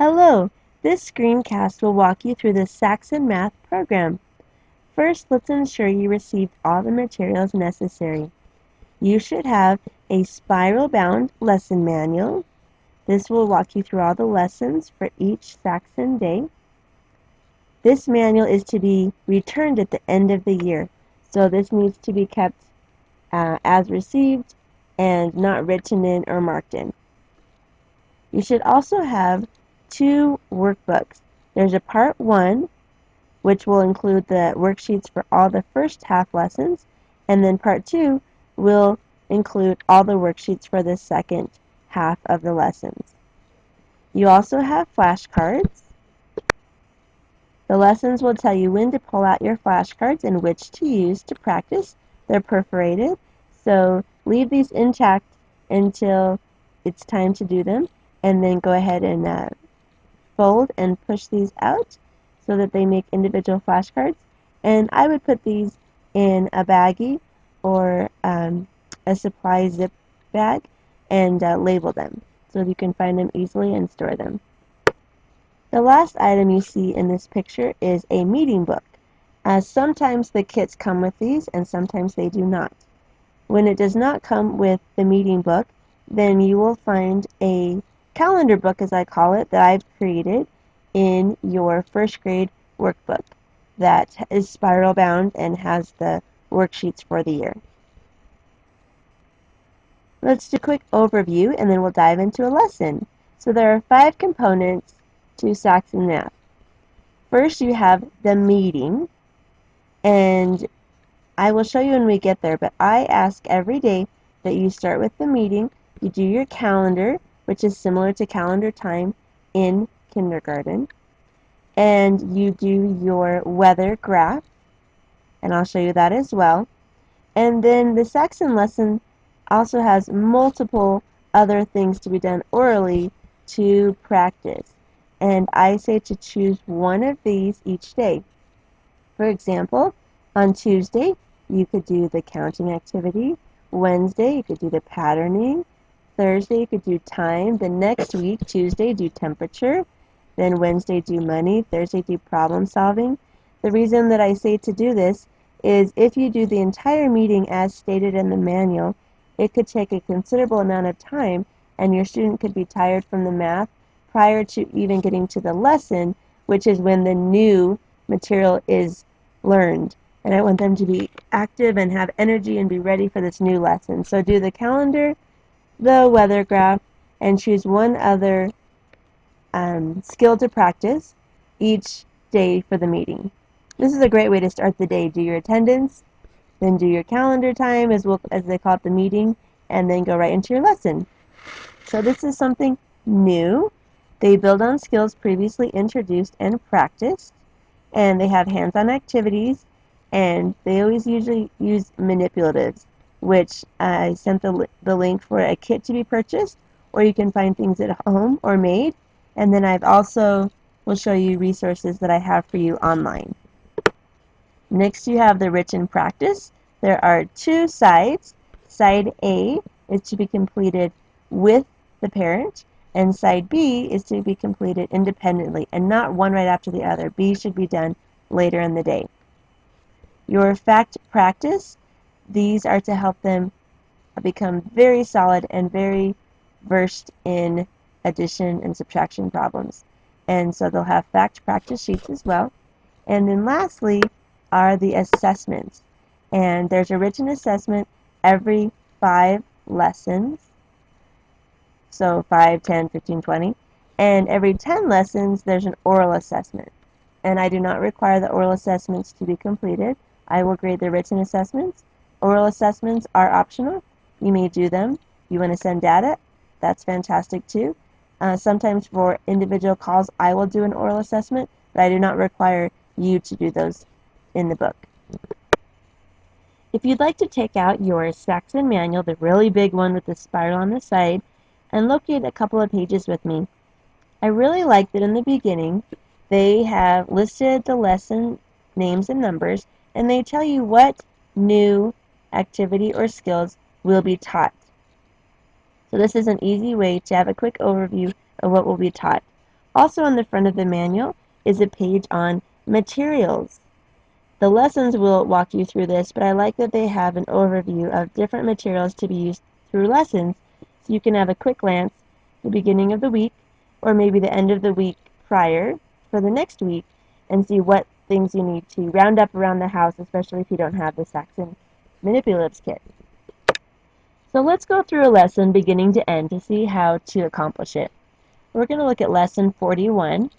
Hello, this screencast will walk you through the Saxon Math program. First, let's ensure you received all the materials necessary. You should have a spiral-bound lesson manual. This will walk you through all the lessons for each Saxon day. This manual is to be returned at the end of the year, so this needs to be kept as received and not written in or marked in. You should also have two workbooks. There's a part 1, which will include the worksheets for all the first half lessons, and then part 2 will include all the worksheets for the second half of the lessons. You also have flashcards. The lessons will tell you when to pull out your flashcards and which to use to practice. They're perforated, so leave these intact until it's time to do them, and then go ahead and fold and push these out so that they make individual flashcards. And I would put these in a baggie or a supply zip bag and label them so that you can find them easily and store them. The last item you see in this picture is a meeting book. Sometimes the kits come with these and sometimes they do not. When it does not come with the meeting book, then you will find a calendar book, as I call it, that I've created in your first grade workbook that is spiral bound and has the worksheets for the year. Let's do a quick overview and then we'll dive into a lesson. So there are 5 components to Saxon Math. First, you have the meeting, and I will show you when we get there, but I ask every day that you start with the meeting, you do your calendar, which is similar to calendar time in kindergarten, and you do your weather graph, and I'll show you that as well. And then the Saxon lesson also has multiple other things to be done orally to practice. And I say to choose one of these each day. For example, on Tuesday, you could do the counting activity. Wednesday, you could do the patterning. Thursday, you could do time. The next week, Tuesday, do temperature. Then Wednesday, do money. Thursday, do problem solving. The reason that I say to do this is if you do the entire meeting as stated in the manual, it could take a considerable amount of time and your student could be tired from the math prior to even getting to the lesson, which is when the new material is learned. And I want them to be active and have energy and be ready for this new lesson. So do the calendar, the weather graph, and choose one other skill to practice each day for the meeting. This is a great way to start the day. Do your attendance, then do your calendar time, as they call it, the meeting, and then go right into your lesson. So this is something new. They build on skills previously introduced and practiced, and they have hands-on activities, and they always usually use manipulatives, which I sent the link for a kit to be purchased, or you can find things at home or made, and then I've also will show you resources that I have for you online. Next, you have the written practice. There are 2 sides. Side A is to be completed with the parent, and side B is to be completed independently, and not one right after the other. B should be done later in the day. Your fact practice, these are to help them become very solid and very versed in addition and subtraction problems. And so they'll have fact practice sheets as well. And then lastly are the assessments. And there's a written assessment every 5 lessons. So 5, 10, 15, 20. And every 10 lessons, there's an oral assessment. And I do not require the oral assessments to be completed. I will grade the written assessments. Oral assessments are optional. You may do them. You want to send data? That's fantastic too. Sometimes for individual calls, I will do an oral assessment, but I do not require you to do those in the book. If you'd like to take out your Saxon manual, the really big one with the spiral on the side, and locate a couple of pages with me, I really like that in the beginning they have listed the lesson names and numbers, and they tell you what new activity or skills will be taught. So this is an easy way to have a quick overview of what will be taught. Also on the front of the manual is a page on materials. The lessons will walk you through this, but I like that they have an overview of different materials to be used through lessons, so you can have a quick glance at the beginning of the week, or maybe the end of the week prior for the next week, and see what things you need to round up around the house, especially if you don't have the Saxon Manipulatives kit. So let's go through a lesson beginning to end to see how to accomplish it. We're going to look at lesson 41.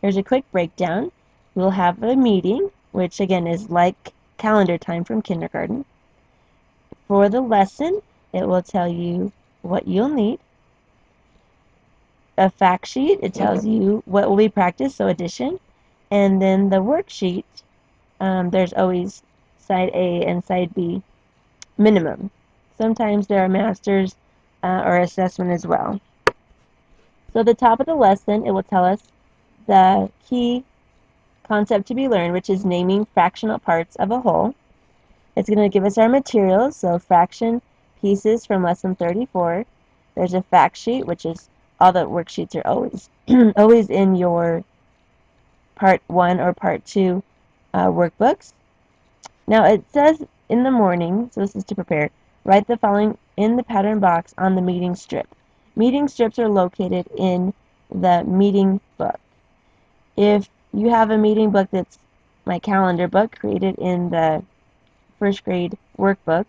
Here's a quick breakdown. We'll have a meeting, which again is like calendar time from kindergarten. For the lesson, it will tell you what you'll need. A fact sheet, it tells you what will be practiced, so addition. And then the worksheet, there's always side A and side B minimum. Sometimes there are masters or assessment as well. So at the top of the lesson, it will tell us the key concept to be learned, which is naming fractional parts of a whole. It's going to give us our materials, so fraction pieces from lesson 34. There's a fact sheet, which is all the worksheets are always always in your part 1 or part 2 workbooks. Now it says in the morning, so this is to prepare, write the following in the pattern box on the meeting strip. Meeting strips are located in the meeting book. If you have a meeting book that's my calendar book created in the first grade workbook,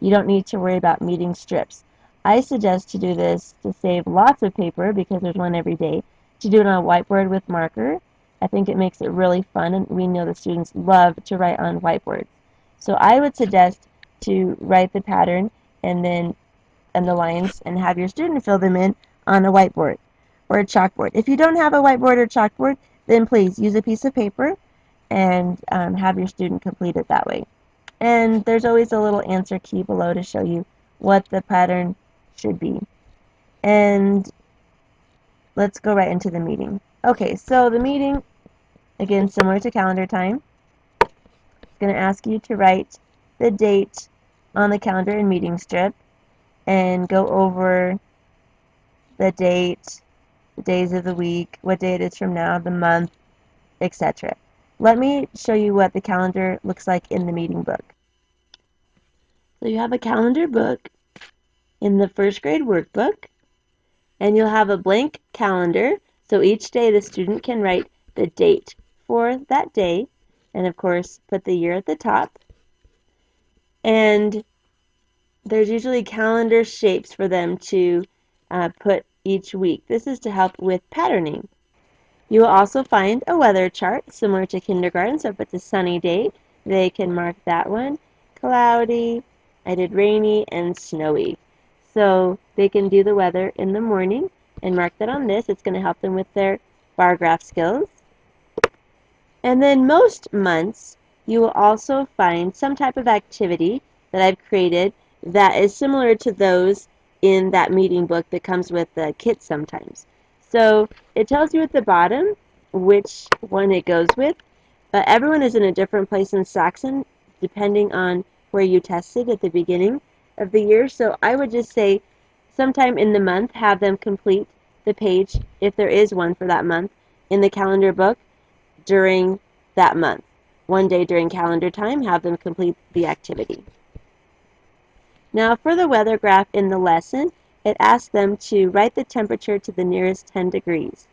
you don't need to worry about meeting strips. I suggest to do this to save lots of paper because there's one every day, to do it on a whiteboard with marker. I think it makes it really fun, and we know the students love to write on whiteboards. So I would suggest to write the pattern and then and the lines and have your student fill them in on a whiteboard or a chalkboard. If you don't have a whiteboard or chalkboard, then please use a piece of paper and have your student complete it that way. And there's always a little answer key below to show you what the pattern should be. And let's go right into the meeting. Okay, so the meeting, again, similar to calendar time, it's going to ask you to write the date on the calendar and meeting strip and go over the date, the days of the week, what day it is from now, the month, etc. Let me show you what the calendar looks like in the meeting book. So you have a calendar book in the first grade workbook, and you'll have a blank calendar, so each day the student can write the date for that day, and of course put the year at the top. And there's usually calendar shapes for them to put each week. This is to help with patterning. You will also find a weather chart similar to kindergarten, so if it's a sunny day, they can mark that one. Cloudy, I did rainy, and snowy. So they can do the weather in the morning and mark that on this. It's going to help them with their bar graph skills. And then most months, you will also find some type of activity that I've created that is similar to those in that meeting book that comes with the kit sometimes. So it tells you at the bottom which one it goes with. Everyone is in a different place in Saxon depending on where you tested at the beginning of the year. So I would just say sometime in the month have them complete the page, if there is one for that month, in the calendar book during that month. One day during calendar time, have them complete the activity. Now for the weather graph in the lesson, it asks them to write the temperature to the nearest 10 degrees.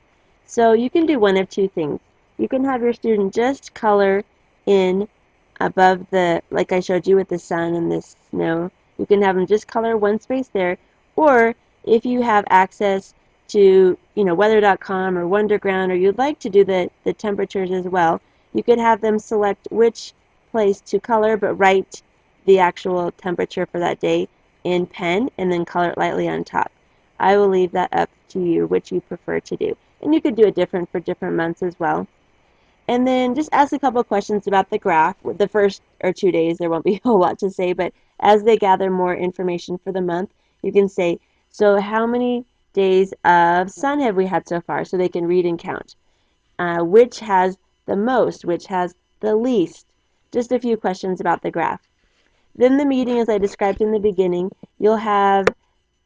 So you can do one of two things. You can have your student just color in above the, like I showed you with the sun and the snow, you can have them just color one space there, or if you have access to, weather.com or Wonderground, or you'd like to do the temperatures as well, you could have them select which place to color, but write the actual temperature for that day in pen and then color it lightly on top. I will leave that up to you, which you prefer to do. And you could do it different for different months as well. And then just ask a couple questions about the graph. The first or 2 days, there won't be a whole lot to say, but as they gather more information for the month, you can say, so how many days of sun have we had so far? So they can read and count. Which has the most? Which has the least? Just a few questions about the graph. Then the meeting, as I described in the beginning, you'll have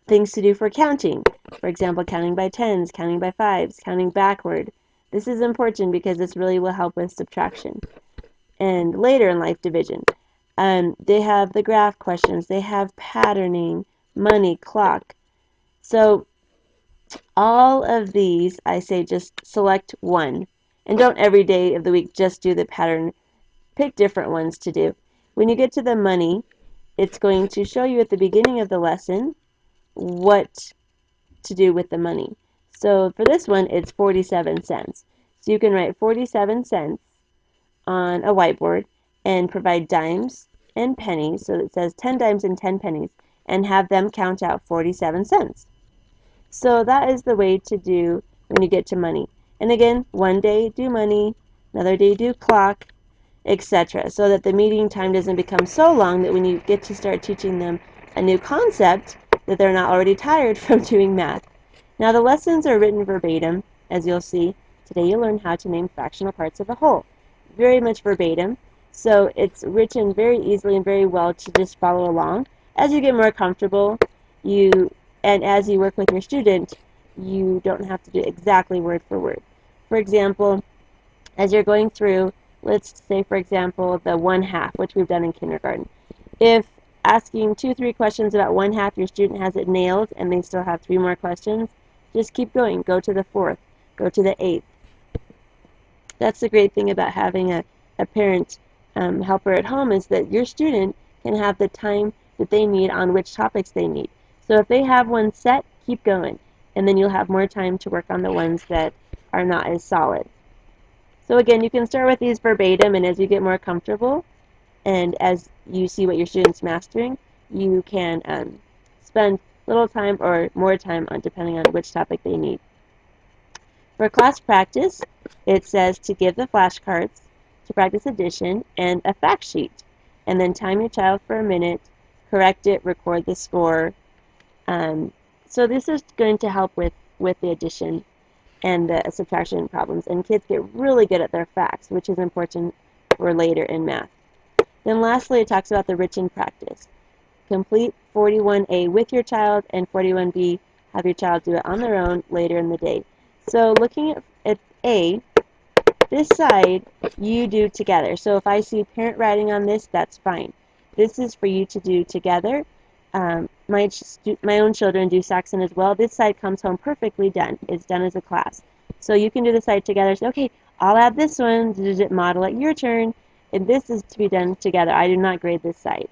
things to do for counting. For example, counting by tens, counting by fives, counting backward. This is important because this really will help with subtraction. And later in life, division. They have the graph questions. They have patterning, money, clock. So all of these, I say just select one. And don't every day of the week just do the pattern. Pick different ones to do. When you get to the money, it's going to show you at the beginning of the lesson what to do with the money. So for this one, it's 47 cents. So you can write 47 cents on a whiteboard and provide dimes and pennies. So it says 10 dimes and 10 pennies and have them count out 47 cents. So that is the way to do when you get to money. And again, one day do money, another day do clock, etc. So that the meeting time doesn't become so long that when you get to start teaching them a new concept, that they're not already tired from doing math. Now the lessons are written verbatim, as you'll see. Today you'll learn how to name fractional parts of a whole. Very much verbatim, so it's written very easily and very well to just follow along. As you get more comfortable, and as you work with your student, you don't have to do exactly word for word. For example, as you're going through, let's say for example the 1/2, which we've done in kindergarten. If asking 2-3 questions about 1/2, your student has it nailed and they still have 3 more questions, just keep going. Go to the 4th, go to the 8th. That's the great thing about having a parent helper at home, is that your student can have the time that they need on which topics they need. So if they have one set, keep going, and then you'll have more time to work on the ones that are not as solid. So again, you can start with these verbatim, and as you get more comfortable and as you see what your student's mastering, you can spend little time or more time on depending on which topic they need. For class practice, it says to give the flashcards, to practice addition, and a fact sheet. And then time your child for a minute, correct it, record the score. So this is going to help with the addition and the subtraction problems. And kids get really good at their facts, which is important for later in math. Then lastly, it talks about the written practice. Complete 41A with your child, and 41B, have your child do it on their own later in the day. So looking at A, this side you do together. So if I see parent writing on this, that's fine. This is for you to do together. My own children do Saxon as well. This side comes home perfectly done. It's done as a class. So you can do the side together. So, okay, I'll add this one. Model it your turn. And this is to be done together. I do not grade this side.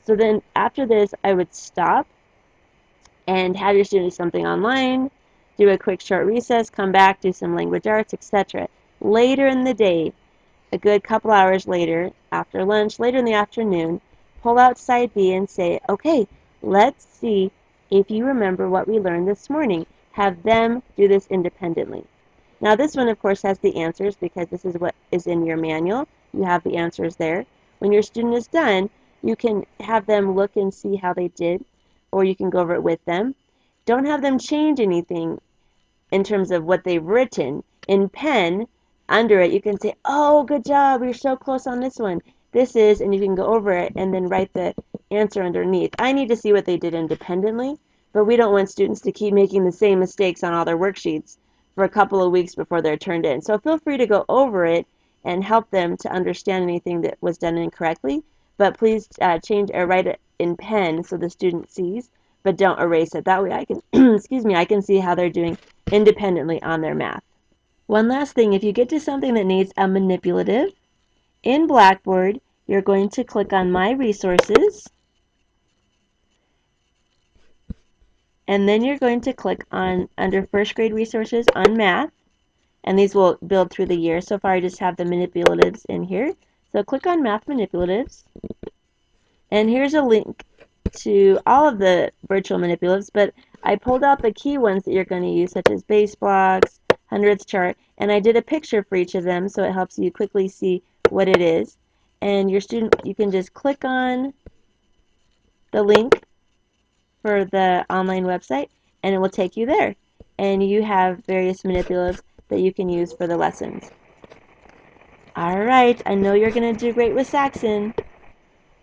So then after this, I would stop and have your students do something online, do a quick short recess, come back, do some language arts, etc. Later in the day, a good couple hours later, after lunch, later in the afternoon, pull out side B and say, okay, let's see if you remember what we learned this morning. Have them do this independently. Now this one, of course, has the answers because this is what is in your manual. You have the answers there. When your student is done, you can have them look and see how they did, or you can go over it with them. Don't have them change anything in terms of what they've written. In pen, under it, you can say, oh, good job, you're so close on this one. This is, and you can go over it and then write the answer underneath. I need to see what they did independently, but we don't want students to keep making the same mistakes on all their worksheets for a couple of weeks before they're turned in. So feel free to go over it and help them to understand anything that was done incorrectly, but please change or write it in pen so the student sees, but don't erase it. That way I can, excuse me, I can see how they're doing independently on their math. One last thing, if you get to something that needs a manipulative, in Blackboard, you're going to click on My Resources, and then you're going to click on under First Grade Resources on Math, and these will build through the year. So far I just have the manipulatives in here. So click on Math Manipulatives, and here's a link to all of the virtual manipulatives, but I pulled out the key ones that you're going to use, such as base blocks, hundredths chart, and I did a picture for each of them so it helps you quickly see what it is. And your student, you can just click on the link for the online website and it will take you there. And you have various manipulatives that you can use for the lessons. Alright, I know you're going to do great with Saxon.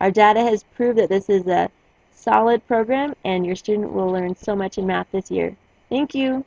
Our data has proved that this is a solid program, and your student will learn so much in math this year. Thank you.